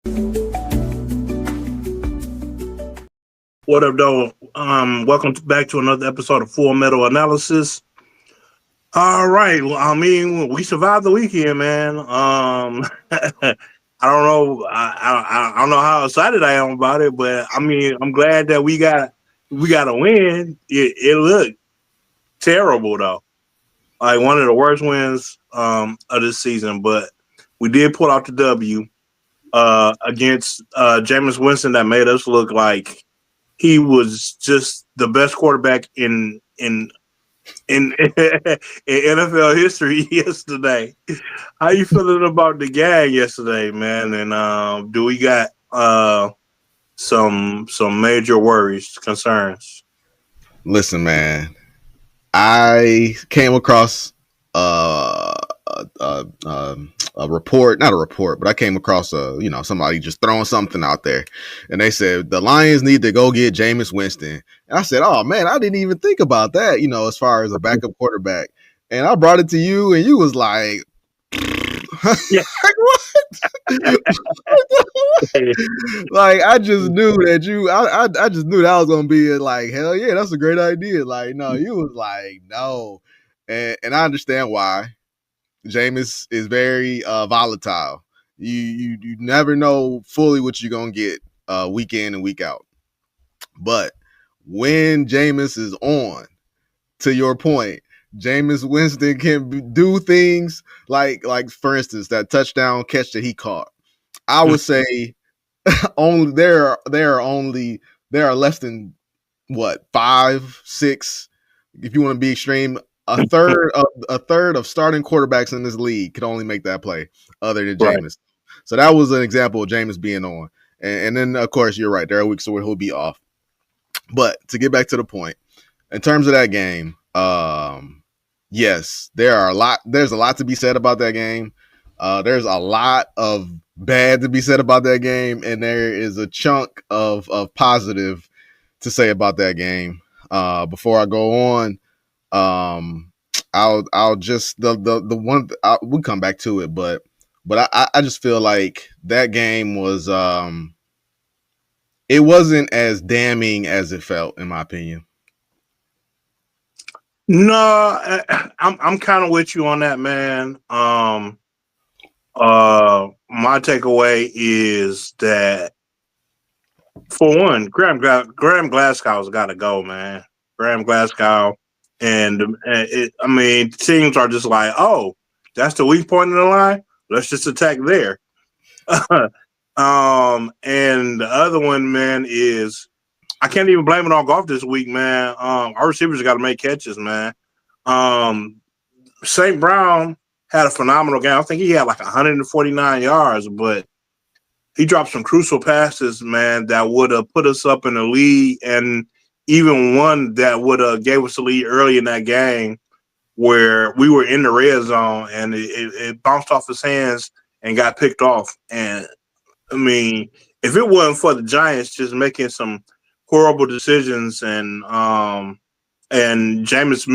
What up, though? Welcome back to another episode of Full Metal Analysis. All right, well, I mean, we survived the weekend, man. I don't know, I don't know how excited I am about it, but I mean, I'm glad that we got a win. It looked terrible though, like one of the worst wins of this season, but we did pull out the W against Jameis Winston that made us look like he was just the best quarterback in NFL history yesterday. How you feeling about the game yesterday, man? And do we got some major worries, concerns? Listen, man, I came across uh, a report, not a report, but I came across somebody just throwing something out there, and they said the Lions need to go get Jameis Winston. And I said, oh man, I didn't even think about that, as far as a backup quarterback. And I brought it to you, and you was like, Yeah. like what? Like I just knew that I just knew that was gonna be like, hell yeah, that's a great idea. Like, no, you was like, no. And I understand why. Jameis is very volatile. You never know fully what you're gonna get week in and week out. But when Jameis is on, to your point, Jameis Winston can do things like for instance that touchdown catch that he caught. I would say only there are less than what 5, 6, if you want to be extreme. A third of starting quarterbacks in this league could only make that play, other than Right. Jameis. So that was an example of Jameis being on, and then of course you're right. There are weeks where he'll be off. But to get back to the point, in terms of that game, yes, there's a lot to be said about that game. There's a lot of bad to be said about that game, and there is a chunk of positive to say about that game. Before I go on, I'll just the one we'll come back to it, but I just feel like that game was it wasn't as damning as it felt, in my opinion. No, I'm kind of with you on that, man. My takeaway is that for one, Graham Glasgow's got to go, man. Graham Glasgow, I mean, teams are just like, oh, that's the weak point in the line. Let's just attack there. And the other one, man, is I can't even blame it on golf this week, man. Our receivers got to make catches, man. St. Brown had a phenomenal game. I think he had like 149 yards, but he dropped some crucial passes, man, that would have put us up in the lead, and even one that would have gave us the lead early in that game where we were in the red zone and it bounced off his hands and got picked off. And I mean, if it wasn't for the Giants just making some horrible decisions and Jameis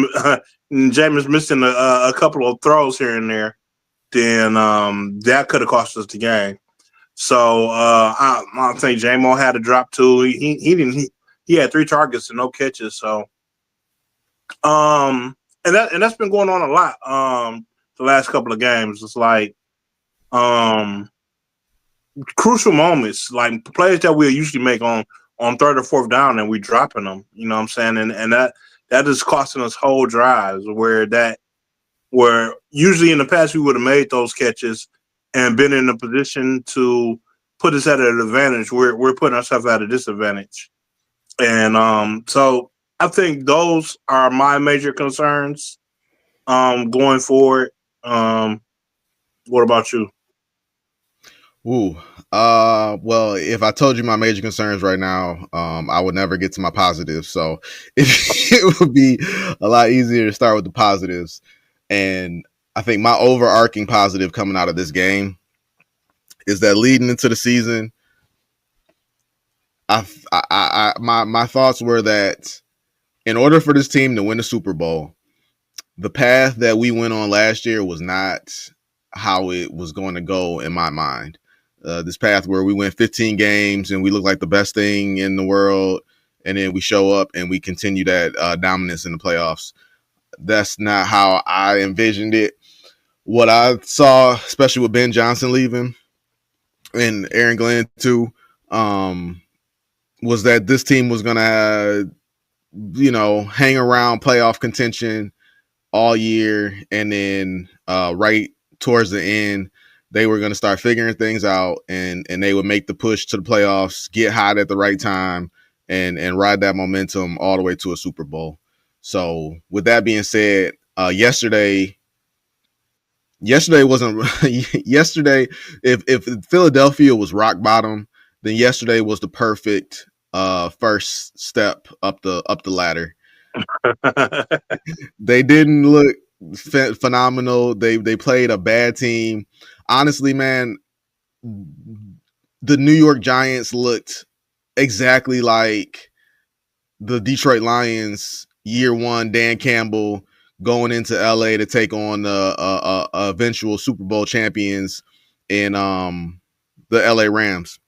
missing a couple of throws here and there, then that could have cost us the game. So I think J-Mo had a drop too. He had 3 targets and no catches. So that's been going on a lot the last couple of games. It's like crucial moments, like plays that we usually make on third or fourth down, and we dropping them. You know what I'm saying? And that is costing us whole drives where usually in the past we would have made those catches and been in a position to put us at an advantage. We're putting ourselves at a disadvantage. And so I think those are my major concerns going forward. What about you? Ooh. Well, if I told you my major concerns right now, I would never get to my positives. So it would be a lot easier to start with the positives. And I think my overarching positive coming out of this game is that leading into the season, my thoughts were that in order for this team to win the Super Bowl, the path that we went on last year was not how it was going to go in my mind. this path where we win 15 games and we look like the best thing in the world, and then we show up and we continue that dominance in the playoffs. That's not how I envisioned it. What I saw, especially with Ben Johnson leaving and Aaron Glenn too, was that this team was going to, hang around playoff contention all year, and then right towards the end, they were going to start figuring things out, and they would make the push to the playoffs, get hot at the right time, and ride that momentum all the way to a Super Bowl. So with that being said, yesterday wasn't yesterday. If Philadelphia was rock bottom, then yesterday was the perfect first step up the ladder. They didn't look phenomenal. They played a bad team. Honestly, man, the New York Giants looked exactly like the Detroit Lions year one, Dan Campbell going into LA to take on the eventual Super Bowl champions in the LA Rams.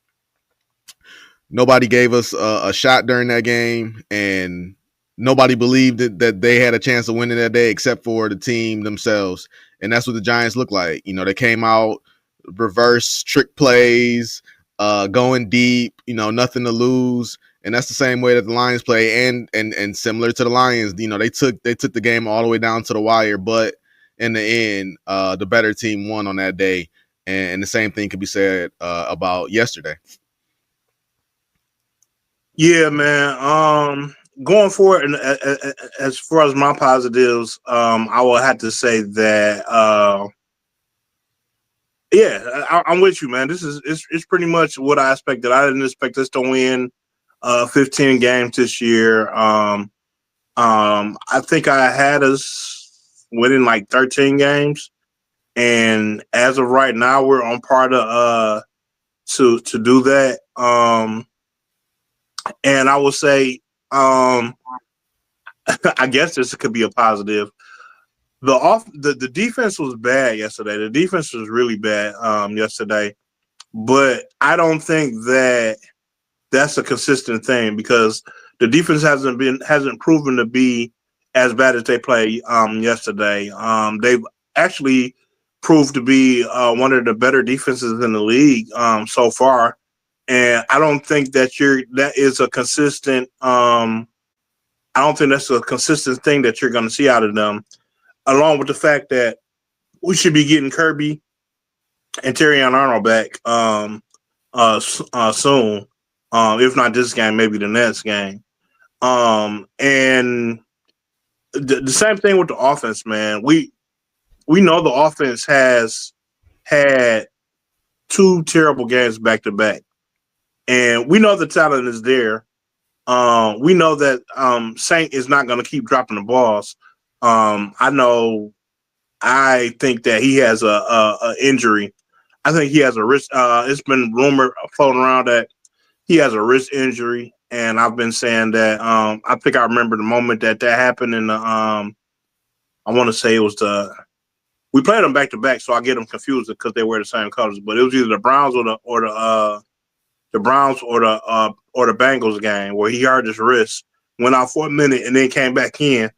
Nobody gave us a shot during that game, and nobody believed that they had a chance of winning that day except for the team themselves. And that's what the Giants look like. They came out, reverse trick plays, going deep, nothing to lose. And that's the same way that the Lions play, and similar to the Lions, they took the game all the way down to the wire, but in the end, the better team won on that day. And the same thing could be said about yesterday. Yeah, man. Going forward, and as far as my positives, I will have to say that, I'm with you, man. It's pretty much what I expected. I didn't expect us to win 15 games this year. I think I had us winning like 13 games, and as of right now, we're on par to do that. And I would say, I guess this could be a positive. The defense was bad yesterday. The defense was really bad yesterday, but I don't think that's a consistent thing, because the defense hasn't proven to be as bad as they played yesterday. They've actually proved to be one of the better defenses in the league so far. And I don't think that is a consistent. I don't think that's a consistent thing that you're going to see out of them. Along with the fact that we should be getting Kirby and Terrion Arnold back soon. If not this game, maybe the next game. And the same thing with the offense, man. We know the offense has had two terrible games back to back. And we know the talent is there. We know that Saint is not going to keep dropping the balls. I think that he has a injury. I think he has a wrist. It's been rumored floating around that he has a wrist injury, and I've been saying that. I think I remember the moment that happened in the. I want to say it was we played them back to back, so I get them confused because they wear the same colors. But it was either the Browns or the Browns or the Bengals game where he hurt his wrist, went out for a minute, and then came back in.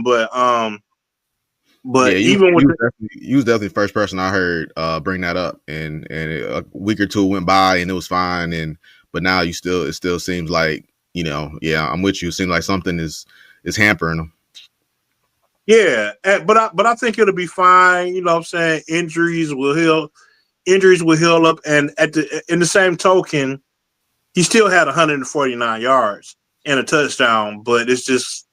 But yeah, even with you was definitely the first person I heard bring that up, and a week or two went by and it was fine, but now it still seems like, I'm with you. It seems like something is hampering them. Yeah, but I think it'll be fine. You know what I'm saying? Injuries will heal up, and in the same token, he still had 149 yards and a touchdown. But it's just,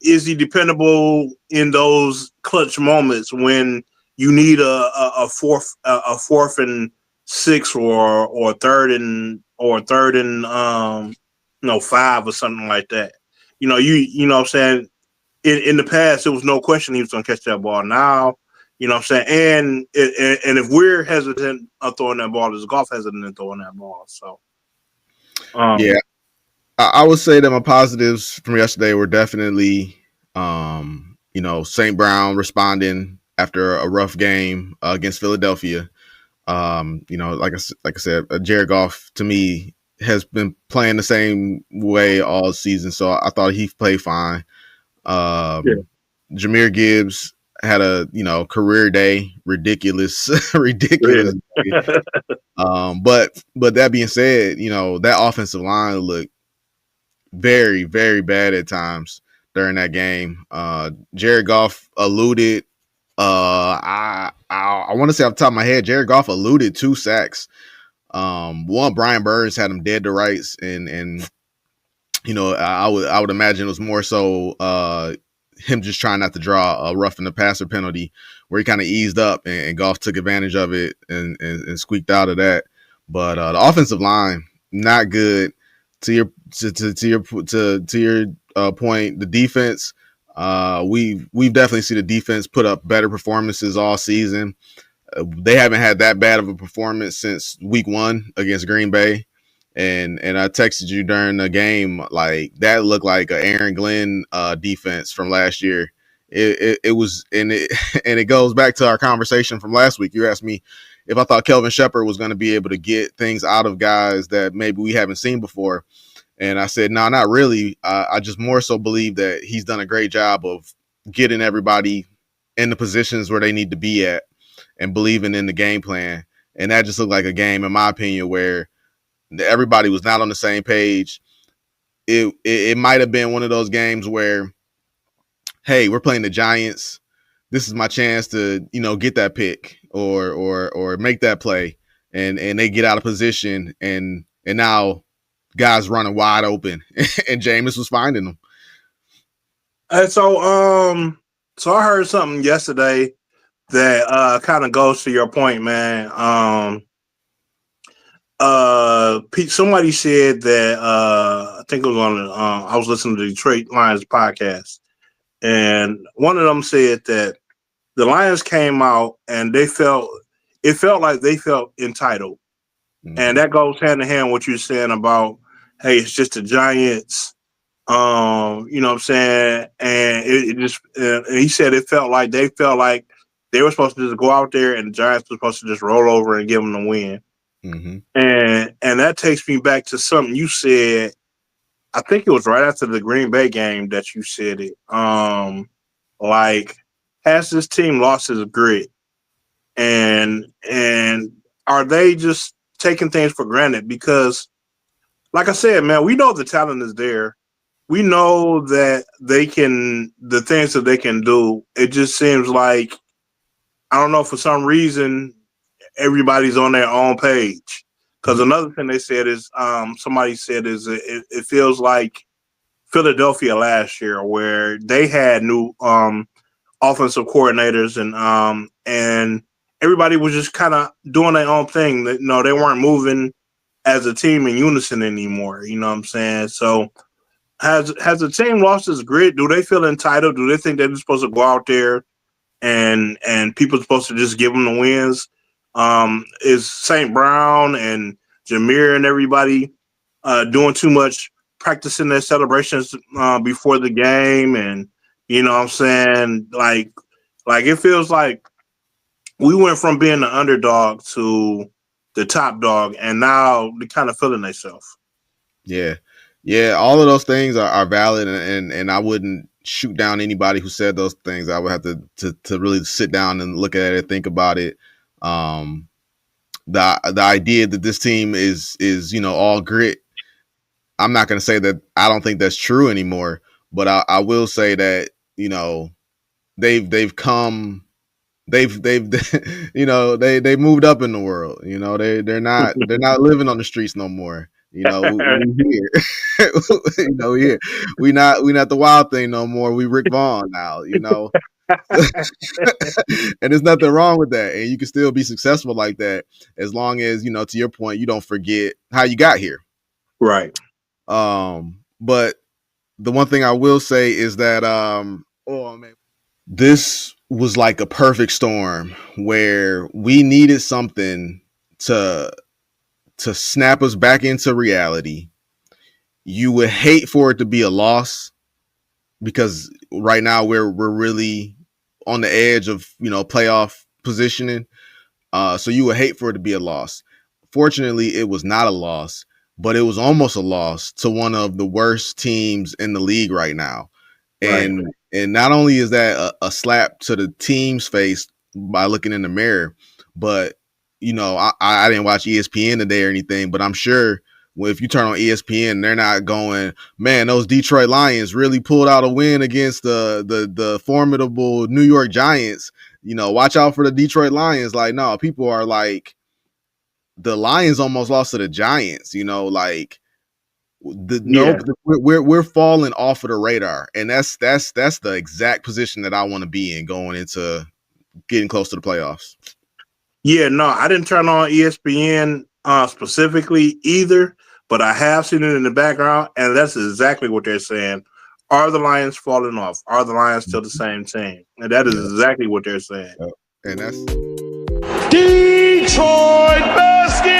is he dependable in those clutch moments when you need a fourth and 6 or third and 5 or something like that? You know what I'm saying? In the past, there was no question he was going to catch that ball. Now, you know what I'm saying? And if we're hesitant of throwing that ball, there's golf hesitant in throwing that ball. So, yeah, I would say that my positives from yesterday were definitely, St. Brown responding after a rough game against Philadelphia. Like I said, Jared Goff to me has been playing the same way all season, so I thought he played fine. Yeah. Jahmyr Gibbs had a career day, ridiculous, ridiculous day. Yeah. But that being said, that offensive line looked very, very bad at times during that game. Jared Goff alluded. I want to say off the top of my head, Jared Goff alluded 2 sacks. One, Brian Burns had him dead to rights, and I would imagine it was more so him just trying not to draw a roughing the passer penalty, where he kind of eased up and Goff took advantage of it and squeaked out of that. But the offensive line not good. To your point, the defense. We've definitely seen the defense put up better performances all season. They haven't had that bad of a performance since week 1 against Green Bay. And I texted you during the game, like that looked like an Aaron Glenn defense from last year. It was, and it goes back to our conversation from last week. You asked me if I thought Kelvin Shepherd was going to be able to get things out of guys that maybe we haven't seen before. And I said, no, not really. I just more so believe that he's done a great job of getting everybody in the positions where they need to be at and believing in the game plan. And that just looked like a game, in my opinion, where everybody was not on the same page. It might have been one of those games where, hey, we're playing the Giants. This is my chance to, get that pick or make that play. And they get out of position and now guys running wide open and Jameis was finding them. And so I heard something yesterday that kind of goes to your point, man. Pete, somebody said that I think it was on I was listening to the Detroit Lions podcast, and one of them said that the Lions came out and it felt like they felt entitled. Mm-hmm. And that goes hand in hand with what you're saying about, hey, it's just the Giants. You know what I'm saying? And it just and he said it felt like they were supposed to just go out there and the Giants were supposed to just roll over and give them the win. Mm-hmm. And that takes me back to something you said. I think it was right after the Green Bay game that you said it. Like, has this team lost its grit? And are they just taking things for granted? Because, like I said, man, we know the talent is there. We know that they can, the things that they can do. It just seems like, I don't know, for some reason, everybody's on their own page. Because another thing they said is, somebody said is it feels like Philadelphia last year, where they had new offensive coordinators and everybody was just kind of doing their own thing. That they weren't moving as a team in unison anymore. You know what I'm saying? So has the team lost its grit? Do they feel entitled? Do they think they're supposed to go out there and people are supposed to just give them the wins? Is St. Brown and Jahmyr and everybody doing too much practicing their celebrations before the game? And you know what I'm saying? Like it feels like we went from being the underdog to the top dog, and now they're kind of feeling themselves. Yeah. All of those things are valid, and I wouldn't shoot down anybody who said those things. I would have to really sit down and look at it, think about it. The idea that this team is all grit. I'm not going to say that I don't think that's true anymore, but I will say that they've come. They've they moved up in the world. They're not living on the streets no more. We here. Here. We not the Wild Thing no more. We Rick Vaughn now. And there's nothing wrong with that, and you can still be successful like that as long as to your point, you don't forget how you got here. Right. But the one thing I will say is that this was like a perfect storm where we needed something to snap us back into reality. You would hate for it to be a loss because right now we're really on the edge of playoff positioning. So you would hate for it to be a loss. Fortunately, it was not a loss, but it was almost a loss to one of the worst teams in the league right now. And Right. and not only is that a slap to the team's face by looking in the mirror, but I didn't watch ESPN today or anything, but I'm sure if you turn on ESPN, they're not going, man, those Detroit Lions really pulled out a win against the formidable New York Giants. Watch out for the Detroit Lions. Like, no, people are like, the Lions almost lost to the Giants. Like, Yeah. we're falling off of the radar, and that's the exact position that I want to be in going into getting close to the playoffs. Yeah, no, I didn't turn on ESPN specifically either, but I have seen it in the background, and that's exactly what they're saying. Are the Lions falling off? Are the Lions still the same team? And that is exactly what they're saying. And that's Detroit basketball.